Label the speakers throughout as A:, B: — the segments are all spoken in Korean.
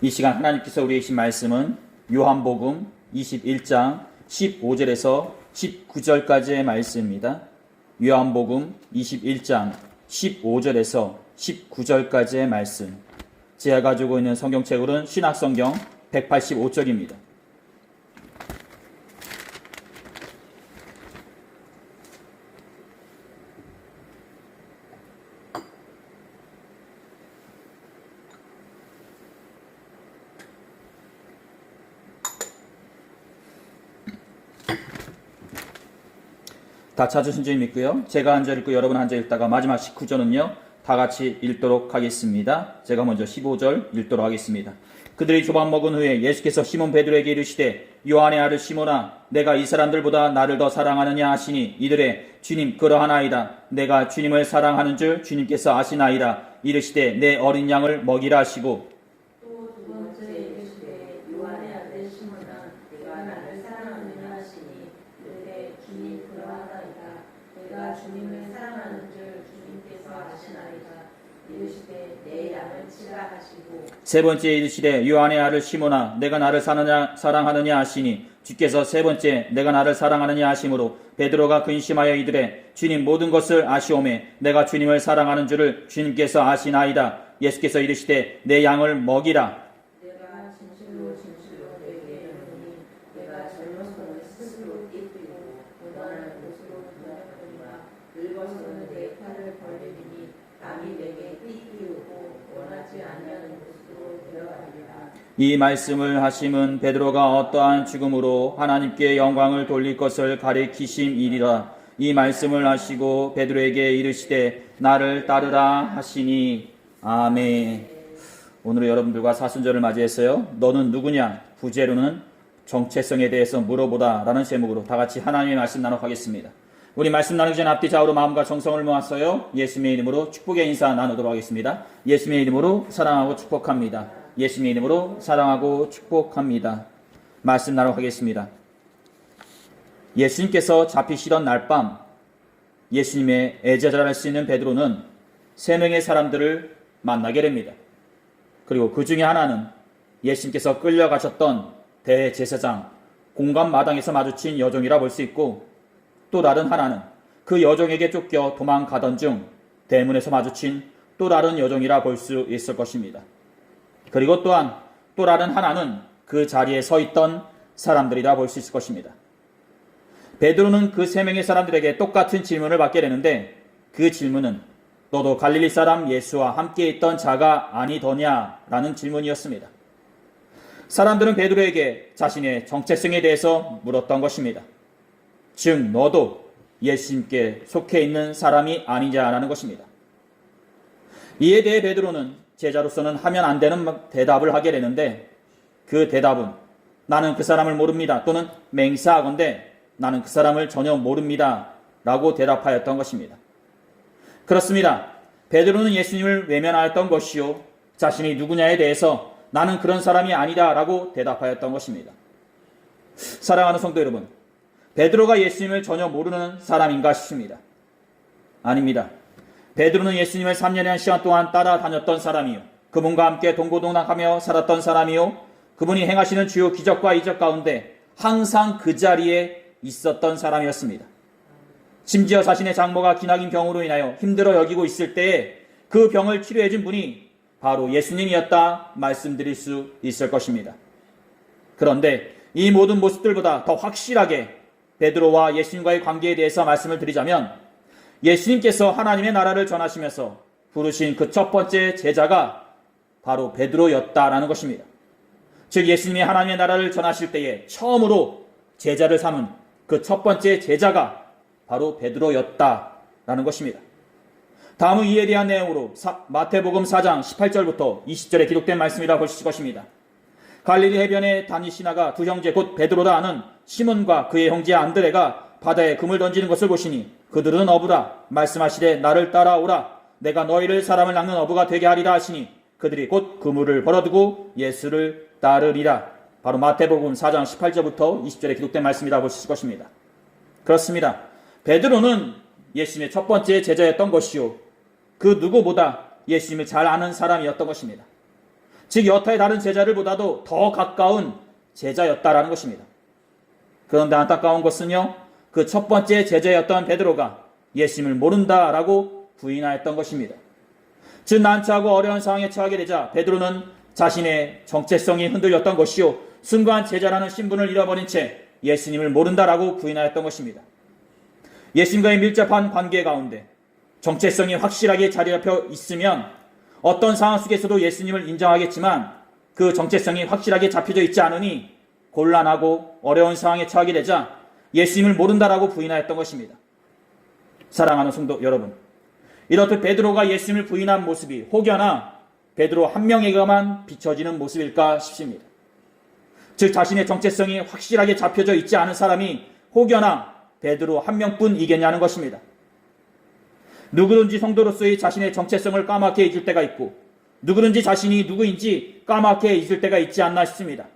A: 이 시간 하나님께서 우리에게 주신 말씀은 요한복음 21장 15절에서 19절까지의 말씀입니다. 요한복음 21장 15절에서 19절까지의 말씀. 제가 가지고 있는 성경책으로는 신약성경 185쪽입니다. 다 찾으신 줄 믿고요. 제가 한 절 읽고 여러분 한 절 읽다가 마지막 19절은요. 다 같이 읽도록 하겠습니다. 제가 먼저 15절 읽도록 하겠습니다. 그들이 조밥 먹은 후에 예수께서 시몬 베드로에게 이르시되 요한의 아들 시몬아 내가 이 사람들보다 나를 더 사랑하느냐 하시니 이들의 주님 그러하나이다. 내가 주님을 사랑하는 줄 주님께서 아시나이다. 이르시되 내 어린 양을 먹이라 하시고
B: 주님을 사랑하는 줄 주님께서 아시나이다. 이르시되 내 양을 치라 하시고
A: 세 번째 이르시되 요한의 아들 시몬아 내가 나를 사랑하느냐 하시니 주께서 세 번째 내가 나를 사랑하느냐 하심으로 베드로가 근심하여 이르되 주님 모든 것을 아시오매 내가 주님을 사랑하는 줄을 주님께서 아시나이다. 예수께서 이르시되 내 양을 먹이라.
B: 내가 진실로 너에게 이르노니 내가 젊어서는 스스로 띠띠고 고단한 옷으로 분양하리라. 늙어서는 내 팔을 벌리리니 남이 내게 띠띠우고 원하지 아니하는 곳으로 데려가리라.
A: 이 말씀을 하심은 베드로가 어떠한 죽음으로 하나님께 영광을 돌릴 것을 가리키심이리라. 이 말씀을 하시고 베드로에게 이르시되 나를 따르라 하시니 아멘. 오늘 여러분들과 사순절을 맞이해서요. 너는 누구냐? 부제로는 정체성에 대해서 물어보다 라는 제목으로 다 같이 하나님의 말씀 나눠가겠습니다. 우리 말씀 나누기 전 앞뒤 좌우로 마음과 정성을 모았어요. 예수님의 이름으로 축복의 인사 나누도록 하겠습니다. 예수님의 이름으로 사랑하고 축복합니다. 예수님의 이름으로 사랑하고 축복합니다. 말씀 나눠가겠습니다. 예수님께서 잡히시던 날밤 예수님의 애제자라 할 수 있는 베드로는 세 명의 사람들을 만나게 됩니다. 그리고 그 중에 하나는 예수님께서 끌려가셨던 대제사장 공감 마당에서 마주친 여종이라 볼 수 있고 또 다른 하나는 그 여종에게 쫓겨 도망가던 중 대문에서 마주친 또 다른 여종이라 볼 수 있을 것입니다. 그리고 또한 또 다른 하나는 그 자리에 서 있던 사람들이라 볼 수 있을 것입니다. 베드로는 그 세 명의 사람들에게 똑같은 질문을 받게 되는데 그 질문은 너도 갈릴리 사람 예수와 함께 있던 자가 아니더냐? 라는 질문이었습니다. 사람들은 베드로에게 자신의 정체성에 대해서 물었던 것입니다. 즉 너도 예수님께 속해 있는 사람이 아니냐라는 것입니다. 이에 대해 베드로는 제자로서는 하면 안 되는 대답을 하게 되는데 그 대답은 나는 그 사람을 모릅니다. 또는 맹세하건대 나는 그 사람을 전혀 모릅니다. 라고 대답하였던 것입니다. 그렇습니다. 베드로는 예수님을 외면하였던 것이요. 자신이 누구냐에 대해서 나는 그런 사람이 아니다 라고 대답하였던 것입니다. 사랑하는 성도 여러분, 베드로가 예수님을 전혀 모르는 사람인가 싶습니다. 아닙니다. 베드로는 예수님을 3년이라는 시간 동안 따라다녔던 사람이요. 그분과 함께 동고동락하며 살았던 사람이요. 그분이 행하시는 주요 기적과 이적 가운데 항상 그 자리에 있었던 사람이었습니다. 심지어 자신의 장모가 기나긴 병으로 인하여 힘들어 여기고 있을 때에 그 병을 치료해 준 분이 바로 예수님이었다 말씀드릴 수 있을 것입니다. 그런데 이 모든 모습들보다 더 확실하게 베드로와 예수님과의 관계에 대해서 말씀을 드리자면 예수님께서 하나님의 나라를 전하시면서 부르신 그 첫 번째 제자가 바로 베드로였다라는 것입니다. 즉 예수님이 하나님의 나라를 전하실 때에 처음으로 제자를 삼은 그 첫 번째 제자가 바로 베드로였다라는 것입니다. 다음은 이에 대한 내용으로 마태복음 4장 18절부터 20절에 기록된 말씀이라 볼 수 있을 것입니다. 갈릴리 해변에 다니시다가 두 형제 곧 베드로라 하는 시몬과 그의 형제 안드레가 바다에 금을 던지는 것을 보시니 그들은 어부라 말씀하시되 나를 따라오라 내가 너희를 사람을 낚는 어부가 되게 하리라 하시니 그들이 곧 그물을 벌어두고 예수를 따르리라. 바로 마태복음 4장 18절부터 20절에 기록된 말씀이라 볼 수 있을 것입니다. 그렇습니다. 베드로는 예수님의 첫 번째 제자였던 것이요. 그 누구보다 예수님을 잘 아는 사람이었던 것입니다. 즉 여타의 다른 제자들보다도 더 가까운 제자였다라는 것입니다. 그런데 안타까운 것은요, 그 첫 번째 제자였던 베드로가 예수님을 모른다라고 부인하였던 것입니다. 즉 난처하고 어려운 상황에 처하게 되자 베드로는 자신의 정체성이 흔들렸던 것이요, 순간 제자라는 신분을 잃어버린 채 예수님을 모른다라고 부인하였던 것입니다. 예수님과의 밀접한 관계 가운데 정체성이 확실하게 자리 잡혀 있으면 어떤 상황 속에서도 예수님을 인정하겠지만, 그 정체성이 확실하게 잡혀져 있지 않으니 곤란하고 어려운 상황에 처하게 되자 예수님을 모른다라고 부인하였던 것입니다. 사랑하는 성도 여러분, 이렇듯 베드로가 예수님을 부인한 모습이 혹여나 베드로 한 명에게만 비춰지는 모습일까 싶습니다. 즉 자신의 정체성이 확실하게 잡혀져 있지 않은 사람이 혹여나 베드로 한 명뿐이겠냐는 것입니다. 누구든지 성도로서의 자신의 정체성을 까맣게 잊을 때가 있고, 누구든지 자신이 누구인지 까맣게 잊을 때가 있지 않나 싶습니다.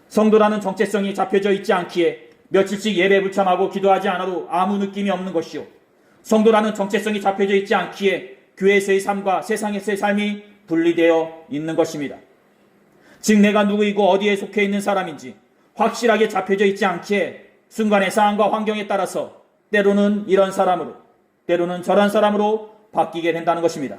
A: 성도라는 정체성이 잡혀져 있지 않기에 며칠씩 예배 불참하고 기도하지 않아도 아무 느낌이 없는 것이요, 성도라는 정체성이 잡혀져 있지 않기에 교회에서의 삶과 세상에서의 삶이 분리되어 있는 것입니다. 즉 내가 누구이고 어디에 속해 있는 사람인지 확실하게 잡혀져 있지 않기에 순간의 상황과 환경에 따라서 때로는 이런 사람으로, 때로는 저런 사람으로 바뀌게 된다는 것입니다.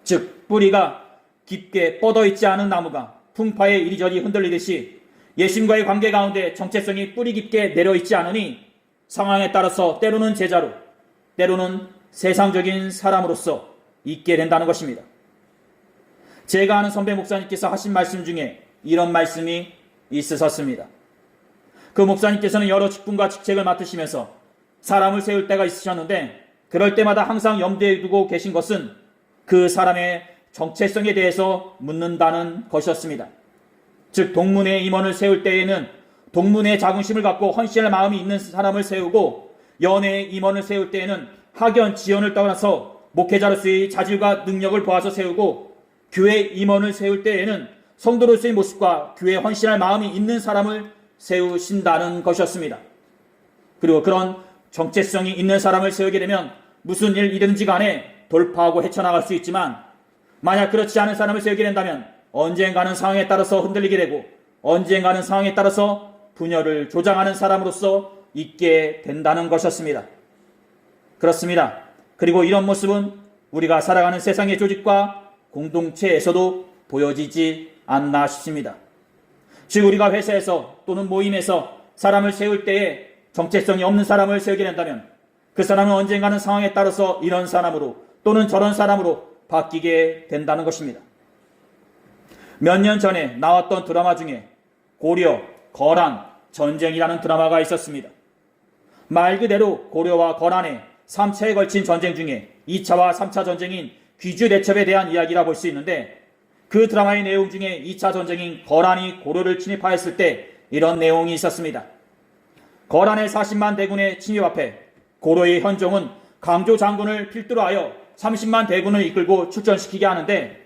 A: 즉 뿌리가 깊게 뻗어 있지 않은 나무가 풍파에 이리저리 흔들리듯이 예수님과의 관계 가운데 정체성이 뿌리 깊게 내려 있지 않으니 상황에 따라서 때로는 제자로, 때로는 세상적인 사람으로서 있게 된다는 것입니다. 제가 아는 선배 목사님께서 하신 말씀 중에 이런 말씀이 있으셨습니다. 그 목사님께서는 여러 직분과 직책을 맡으시면서 사람을 세울 때가 있으셨는데, 그럴 때마다 항상 염두에 두고 계신 것은 그 사람의 정체성에 대해서 묻는다는 것이었습니다. 즉 동문회 임원을 세울 때에는 동문회의 자긍심을 갖고 헌신할 마음이 있는 사람을 세우고, 연회 임원을 세울 때에는 학연, 지연을 떠나서 목회자로서의 자질과 능력을 보아서 세우고, 교회 임원을 세울 때에는 성도로서의 모습과 교회에 헌신할 마음이 있는 사람을 세우신다는 것이었습니다. 그리고 그런 정체성이 있는 사람을 세우게 되면 무슨 일이든지 간에 돌파하고 헤쳐나갈 수 있지만, 만약 그렇지 않은 사람을 세우게 된다면 언젠가는 상황에 따라서 흔들리게 되고 언젠가는 상황에 따라서 분열을 조장하는 사람으로서 있게 된다는 것이었습니다. 그렇습니다. 그리고 이런 모습은 우리가 살아가는 세상의 조직과 공동체에서도 보여지지 않나 싶습니다. 즉 우리가 회사에서 또는 모임에서 사람을 세울 때에 정체성이 없는 사람을 세우게 된다면 그 사람은 언젠가는 상황에 따라서 이런 사람으로 또는 저런 사람으로 바뀌게 된다는 것입니다. 몇 년 전에 나왔던 드라마 중에 고려, 거란, 전쟁이라는 드라마가 있었습니다. 말 그대로 고려와 거란의 3차에 걸친 전쟁 중에 2차와 3차 전쟁인 귀주대첩에 대한 이야기라 볼 수 있는데, 그 드라마의 내용 중에 2차 전쟁인 거란이 고려를 침입하였을 때 이런 내용이 있었습니다. 거란의 40만 대군의 침입 앞에 고려의 현종은 강조 장군을 필두로 하여 30만 대군을 이끌고 출전시키게 하는데,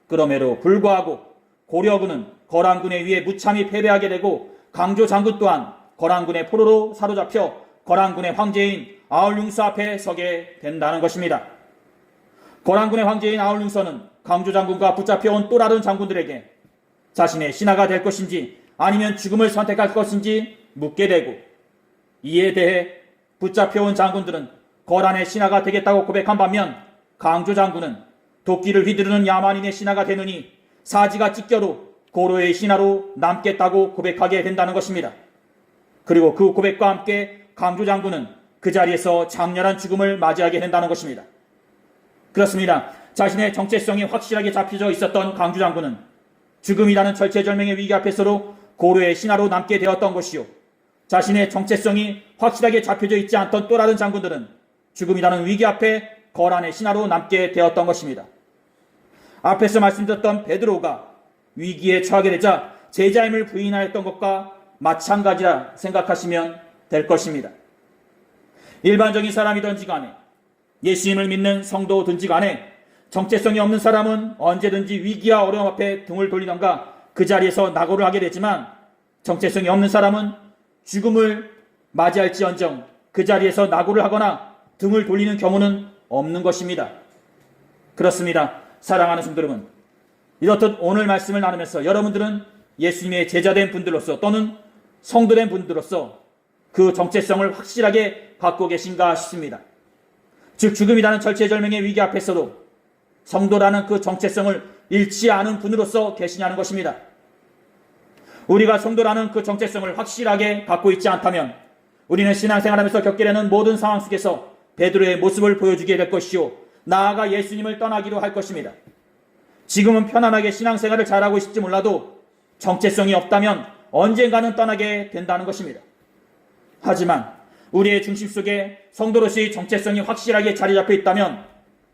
A: 그럼에도 불구하고 고려군은 거란군에 의해 무참히 패배하게 되고 강조 장군 또한 거란군의 포로로 사로잡혀 거란군의 황제인 아울융서 앞에 서게 된다는 것입니다. 거란군의 황제인 아울융서는 강조 장군과 붙잡혀온 또 다른 장군들에게 자신의 신하가 될 것인지 아니면 죽음을 선택할 것인지 묻게 되고, 이에 대해 붙잡혀온 장군들은 거란의 신하가 되겠다고 고백한 반면 강조 장군은 도끼를 휘두르는 야만인의 신하가 되느니 사지가 찢겨도 고려의 신하로 남겠다고 고백하게 된다는 것입니다. 그리고 그 고백과 함께 강조 장군은 그 자리에서 장렬한 죽음을 맞이하게 된다는 것입니다. 그렇습니다. 자신의 정체성이 확실하게 잡혀져 있었던 강조 장군은 죽음이라는 절체절명의 위기 앞에서도 고려의 신하로 남게 되었던 것이요, 자신의 정체성이 확실하게 잡혀져 있지 않던 또 다른 장군들은 죽음이라는 위기 앞에 거란의 신하로 남게 되었던 것입니다. 앞에서 말씀드렸던 베드로가 위기에 처하게 되자 제자임을 부인하였던 것과 마찬가지라 생각하시면 될 것입니다. 일반적인 사람이든지 간에 예수님을 믿는 성도든지 간에 정체성이 없는 사람은 언제든지 위기와 어려움 앞에 등을 돌리던가 그 자리에서 낙오를 하게 되지만, 정체성이 없는 사람은 죽음을 맞이할지언정 그 자리에서 낙오를 하거나 등을 돌리는 경우는 없는 것입니다. 그렇습니다. 사랑하는 성도 여러분, 이렇듯 오늘 말씀을 나누면서 여러분들은 예수님의 제자된 분들로서 또는 성도된 분들로서 그 정체성을 확실하게 갖고 계신가 싶습니다. 즉 죽음이라는 절체절명의 위기 앞에서도 성도라는 그 정체성을 잃지 않은 분으로서 계시냐는 것입니다. 우리가 성도라는 그 정체성을 확실하게 갖고 있지 않다면 우리는 신앙생활하면서 겪게 되는 모든 상황 속에서 베드로의 모습을 보여주게 될 것이요 나아가 예수님을 떠나기도 할 것입니다. 지금은 편안하게 신앙생활을 잘하고 있을지 몰라도 정체성이 없다면 언젠가는 떠나게 된다는 것입니다. 하지만 우리의 중심 속에 성도로서의 정체성이 확실하게 자리 잡혀 있다면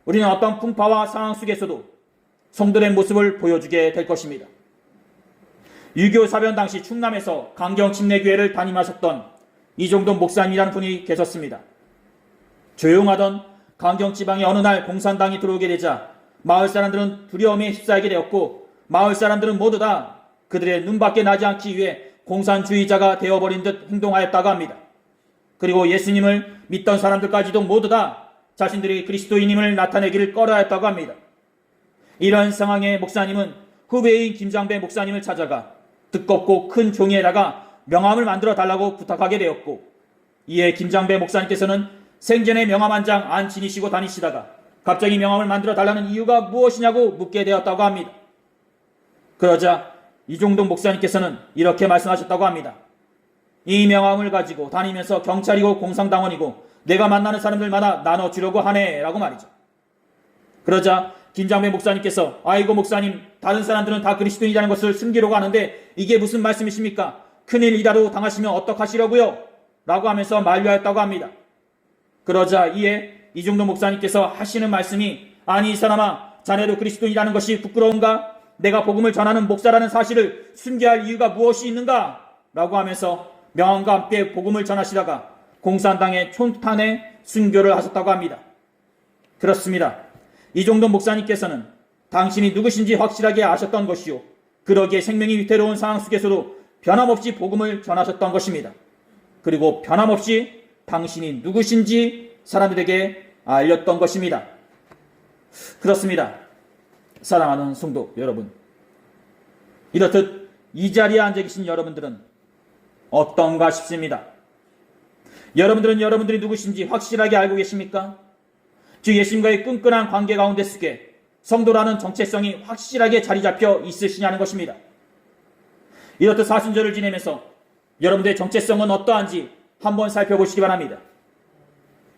A: 우리는 어떤 풍파와 상황 속에서도 성도의 모습을 보여주게 될 것입니다. 6.25 사변 당시 충남에서 강경침례교회를 담임하셨던 이종돈 목사님이라는 분이 계셨습니다. 조용하던 강경지방에 어느 날 공산당이 들어오게 되자 마을 사람들은 두려움에 휩싸이게 되었고 마을 사람들은 모두 다 그들의 눈밖에 나지 않기 위해 공산주의자가 되어버린 듯 행동하였다고 합니다. 그리고 예수님을 믿던 사람들까지도 모두 다 자신들이 그리스도인임을 나타내기를 꺼려했다고 합니다. 이런 상황에 목사님은 후배인 김장배 목사님을 찾아가 두껍고 큰 종이에다가 명함을 만들어 달라고 부탁하게 되었고 이에 김장배 목사님께서는 생전에 명함 한 장 안 지니시고 다니시다가 갑자기 명함을 만들어 달라는 이유가 무엇이냐고 묻게 되었다고 합니다. 그러자 이종동 목사님께서는 이렇게 말씀하셨다고 합니다. 이 명함을 가지고 다니면서 경찰이고 공산당원이고 내가 만나는 사람들마다 나눠주려고 하네 라고 말이죠. 그러자 김장배 목사님께서 아이고 목사님 다른 사람들은 다 그리스도인이라는 것을 숨기려고 하는데 이게 무슨 말씀이십니까? 큰일이라도 당하시면 어떡하시려고요? 라고 하면서 만류하였다고 합니다. 그러자 이에 이종동 목사님께서 하시는 말씀이 아니 이 사람아 자네도 그리스도인이라는 것이 부끄러운가? 내가 복음을 전하는 목사라는 사실을 숨겨야 할 이유가 무엇이 있는가? 라고 하면서 명함과 함께 복음을 전하시다가 공산당의 총탄에 순교를 하셨다고 합니다. 그렇습니다. 이종돈 목사님께서는 당신이 누구신지 확실하게 아셨던 것이요 그러기에 생명이 위태로운 상황 속에서도 변함없이 복음을 전하셨던 것입니다. 그리고 변함없이 당신이 누구신지 사람들에게 알렸던 것입니다. 그렇습니다. 사랑하는 성도 여러분, 이렇듯 이 자리에 앉아 계신 여러분들은 어떤가 싶습니다. 여러분들은 여러분들이 누구신지 확실하게 알고 계십니까? 주 예수님과의 끈끈한 관계 가운데 속에 성도라는 정체성이 확실하게 자리 잡혀 있으시냐는 것입니다. 이렇듯 사순절을 지내면서 여러분들의 정체성은 어떠한지 한번 살펴보시기 바랍니다.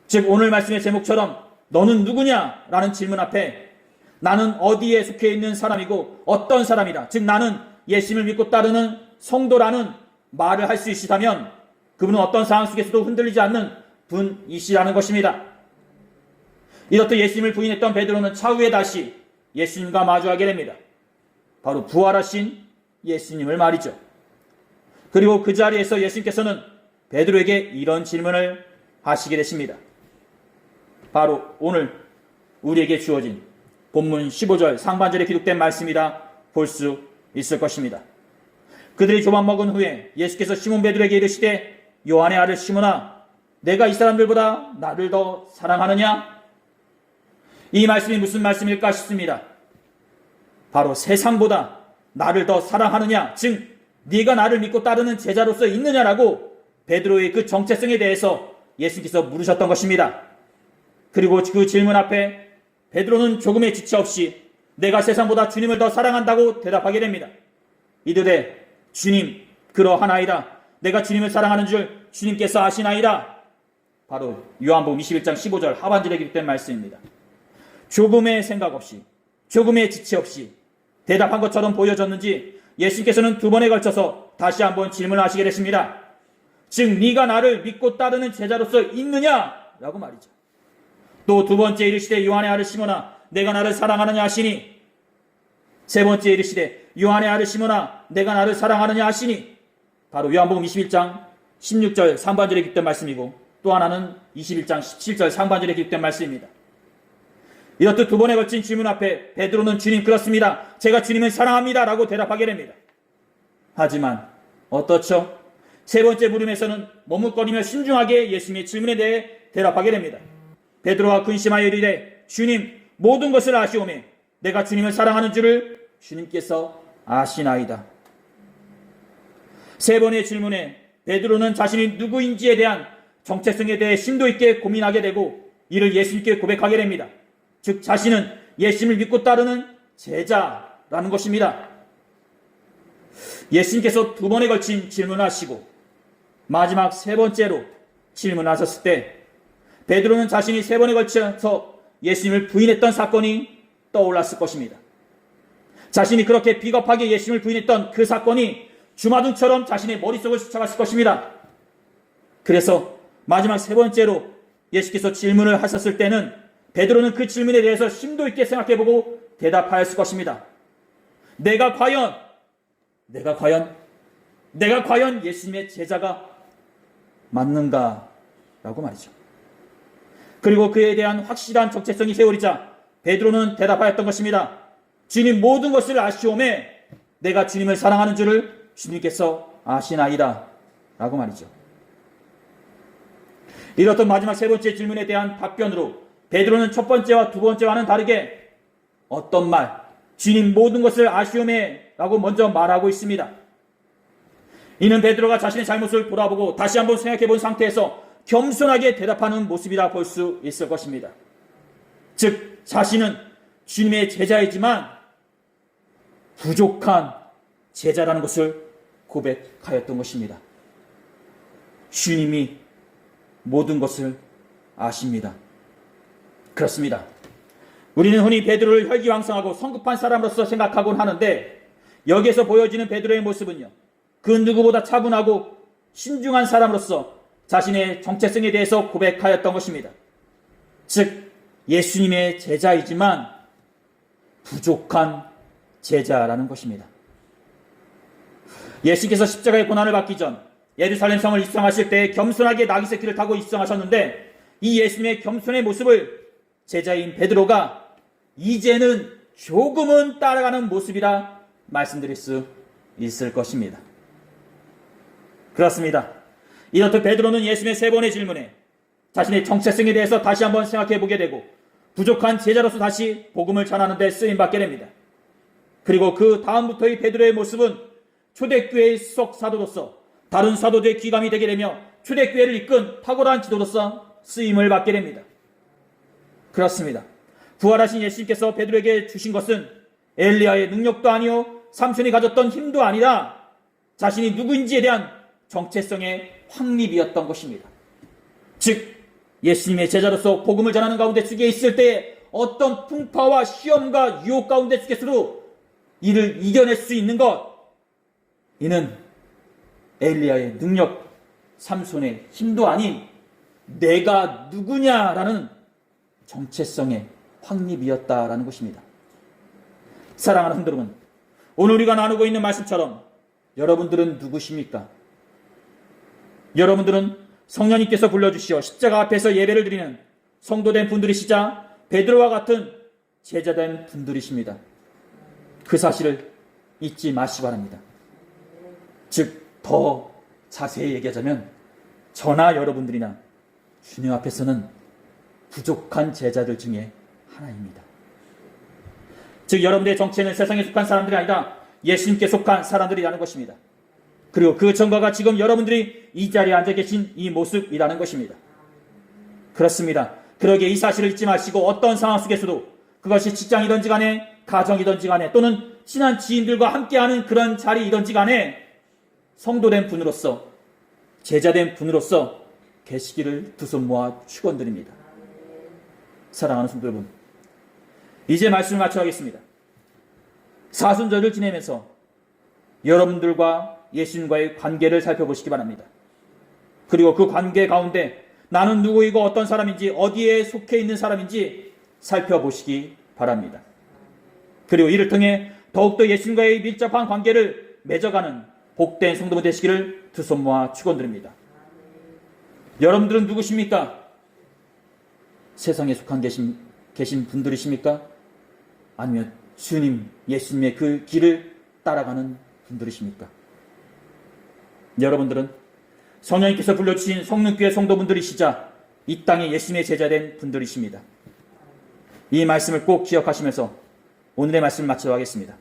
A: 즉 오늘 말씀의 제목처럼 너는 누구냐? 라는 질문 앞에 나는 어디에 속해 있는 사람이고 어떤 사람이다. 즉 나는 예수님을 믿고 따르는 성도라는 말을 할 수 있으시다면 그분은 어떤 상황 속에서도 흔들리지 않는 분이시라는 것입니다. 이렇듯 예수님을 부인했던 베드로는 차후에 다시 예수님과 마주하게 됩니다. 바로 부활하신 예수님을 말이죠. 그리고 그 자리에서 예수님께서는 베드로에게 이런 질문을 하시게 되십니다. 바로 오늘 우리에게 주어진 본문 15절 상반절에 기록된 말씀이라 볼 수 있을 것입니다. 그들이 조밥 먹은 후에 예수께서 시몬 베드로에게 이르시되 요한의 아들 시몬아 내가 이 사람들보다 나를 더 사랑하느냐? 이 말씀이 무슨 말씀일까 싶습니다. 바로 세상보다 나를 더 사랑하느냐? 즉 네가 나를 믿고 따르는 제자로서 있느냐라고 베드로의 그 정체성에 대해서 예수께서 물으셨던 것입니다. 그리고 그 질문 앞에 베드로는 조금의 지체 없이 내가 세상보다 주님을 더 사랑한다고 대답하게 됩니다. 이르되 주님 그러하나이다. 내가 주님을 사랑하는 줄 주님께서 아시나이다. 바로 요한복음 21장 15절 하반절에 기록된 말씀입니다. 조금의 생각 없이 조금의 지체 없이 대답한 것처럼 보여졌는지 예수님께서는 두 번에 걸쳐서 다시 한번 질문하시게 됐습니다. 즉 네가 나를 믿고 따르는 제자로서 있느냐? 라고 말이죠. 또 두 번째 이르시되 요한의 아들 시몬아 내가 나를 사랑하느냐 하시니 세 번째 이르시되 요한의 아들 시몬아 내가 나를 사랑하느냐 하시니 바로 요한복음 21장 16절 상반절에 기록된 말씀이고 또 하나는 21장 17절 상반절에 기록된 말씀입니다. 이렇듯 두 번에 걸친 질문 앞에 베드로는 주님 그렇습니다. 제가 주님을 사랑합니다. 라고 대답하게 됩니다. 하지만 어떻죠? 세 번째 물음에서는 머뭇거리며 신중하게 예수님의 질문에 대해 대답하게 됩니다. 베드로가 근심하여 이르되 주님 모든 것을 아시오매 내가 주님을 사랑하는 줄을 주님께서 아시나이다. 세 번의 질문에 베드로는 자신이 누구인지에 대한 정체성에 대해 심도 있게 고민하게 되고 이를 예수님께 고백하게 됩니다. 즉 자신은 예수님을 믿고 따르는 제자라는 것입니다. 예수님께서 두 번에 걸친 질문을 하시고 마지막 세 번째로 질문하셨을 때 베드로는 자신이 세 번에 걸쳐서 예수님을 부인했던 사건이 떠올랐을 것입니다. 자신이 그렇게 비겁하게 예수님을 부인했던 그 사건이 주마등처럼 자신의 머릿속을 스쳐갔을 것입니다. 그래서 마지막 세 번째로 예수께서 질문을 하셨을 때는 베드로는 그 질문에 대해서 심도 있게 생각해보고 대답하였을 것입니다. 내가 과연 예수님의 제자가 맞는가? 라고 말이죠. 그리고 그에 대한 확실한 정체성이 세워지자 베드로는 대답하였던 것입니다. 주님 모든 것을 아시오매 내가 주님을 사랑하는 줄을 주님께서 아시나이다. 라고 말이죠. 이렇던 마지막 세 번째 질문에 대한 답변으로 베드로는 첫 번째와 두 번째와는 다르게 어떤 말, 주님 모든 것을 아시오매 라고 먼저 말하고 있습니다. 이는 베드로가 자신의 잘못을 돌아보고 다시 한번 생각해 본 상태에서 겸손하게 대답하는 모습이라 볼 수 있을 것입니다. 즉 자신은 주님의 제자이지만 부족한 제자라는 것을 고백하였던 것입니다. 주님이 모든 것을 아십니다. 그렇습니다. 우리는 흔히 베드로를 혈기왕성하고 성급한 사람으로서 생각하곤 하는데 여기에서 보여지는 베드로의 모습은요, 그 누구보다 차분하고 신중한 사람으로서 자신의 정체성에 대해서 고백하였던 것입니다. 즉 예수님의 제자이지만 부족한 제자라는 것입니다. 예수께서 십자가의 고난을 받기 전 예루살렘 성을 입성하실 때 겸손하게 나귀 새끼를 타고 입성하셨는데 이 예수님의 겸손의 모습을 제자인 베드로가 이제는 조금은 따라가는 모습이라 말씀드릴 수 있을 것입니다. 그렇습니다. 이렇듯 베드로는 예수님의 세 번의 질문에 자신의 정체성에 대해서 다시 한번 생각해 보게 되고 부족한 제자로서 다시 복음을 전하는 데 쓰임받게 됩니다. 그리고 그 다음부터의 베드로의 모습은 초대교회의 수석 사도로서 다른 사도들의 귀감이 되게 되며 초대교회를 이끈 탁월한 지도로서 쓰임을 받게 됩니다. 그렇습니다. 부활하신 예수님께서 베드로에게 주신 것은 엘리야의 능력도 아니요 삼손이 가졌던 힘도 아니라 자신이 누구인지에 대한 정체성의 확립이었던 것입니다. 즉 예수님의 제자로서 복음을 전하는 가운데 주께 있을 때에 어떤 풍파와 시험과 유혹 가운데 주께서도 이를 이겨낼 수 있는 것, 이는 엘리야의 능력, 삼손의 힘도 아닌 내가 누구냐라는 정체성의 확립이었다라는 것입니다. 사랑하는 성도 여러분, 오늘 우리가 나누고 있는 말씀처럼 여러분들은 누구십니까? 여러분들은 성령님께서 불러주시어 십자가 앞에서 예배를 드리는 성도된 분들이시자 베드로와 같은 제자된 분들이십니다. 그 사실을 잊지 마시기 바랍니다. 즉 더 자세히 얘기하자면 저나 여러분들이나 주님 앞에서는 부족한 제자들 중에 하나입니다. 즉 여러분들의 정체는 세상에 속한 사람들이 아니라 예수님께 속한 사람들이라는 것입니다. 그리고 그 전과가 지금 여러분들이 이 자리에 앉아 계신 이 모습이라는 것입니다. 그렇습니다. 그러기에 이 사실을 잊지 마시고 어떤 상황 속에서도 그것이 직장이든지 간에 가정이든지 간에 또는 친한 지인들과 함께하는 그런 자리이든지 간에 성도된 분으로서 제자된 분으로서 계시기를 두 손 모아 축원드립니다. 사랑하는 성도 여러분, 이제 말씀을 마쳐가겠습니다. 사순절을 지내면서 여러분들과 예수님과의 관계를 살펴보시기 바랍니다. 그리고 그 관계 가운데 나는 누구이고 어떤 사람인지 어디에 속해 있는 사람인지 살펴보시기 바랍니다. 그리고 이를 통해 더욱더 예수님과의 밀접한 관계를 맺어가는 복된 성도분 되시기를 두 손 모아 축원드립니다. 여러분들은 누구십니까? 세상에 속한 계신 분들이십니까? 아니면 주님, 예수님의 그 길을 따라가는 분들이십니까? 여러분들은 성령님께서 불러주신 성령교회 성도분들이시자 이 땅에 예수님의 제자된 분들이십니다. 이 말씀을 꼭 기억하시면서 오늘의 말씀을 마치도록 하겠습니다.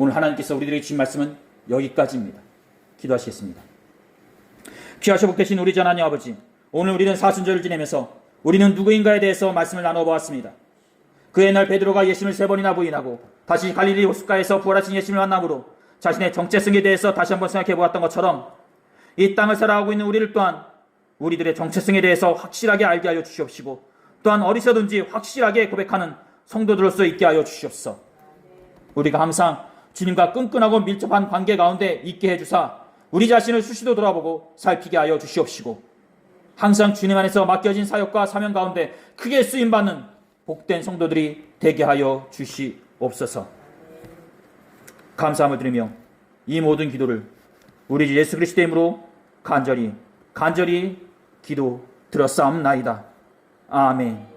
A: 오늘 하나님께서 우리들에게 주신 말씀은 여기까지입니다. 기도하시겠습니다. 귀하셔 복되신 우리 전 하나님 아버지, 오늘 우리는 사순절을 지내면서 우리는 누구인가에 대해서 말씀을 나눠보았습니다. 그 옛날 베드로가 예수님을 3번이나 부인하고 다시 갈릴리 호숫가에서 부활하신 예수님을 만남으로 자신의 정체성에 대해서 다시 한번 생각해 보았던 것처럼 이 땅을 살아가고 있는 우리를 또한 우리들의 정체성에 대해서 확실하게 알게 하여 주시옵시고 또한 어디서든지 확실하게 고백하는 성도들로서 있게 하여 주시옵소서. 우리가 항상 주님과 끈끈하고 밀접한 관계 가운데 있게 해주사 우리 자신을 수시로 돌아보고 살피게 하여 주시옵시고 항상 주님 안에서 맡겨진 사역과 사명 가운데 크게 쓰임받는 복된 성도들이 되게 하여 주시옵소서. 감사함을 드리며 이 모든 기도를 우리 주 예수 그리스도의 이름으로 간절히 기도 드렸사옵나이다. 아멘.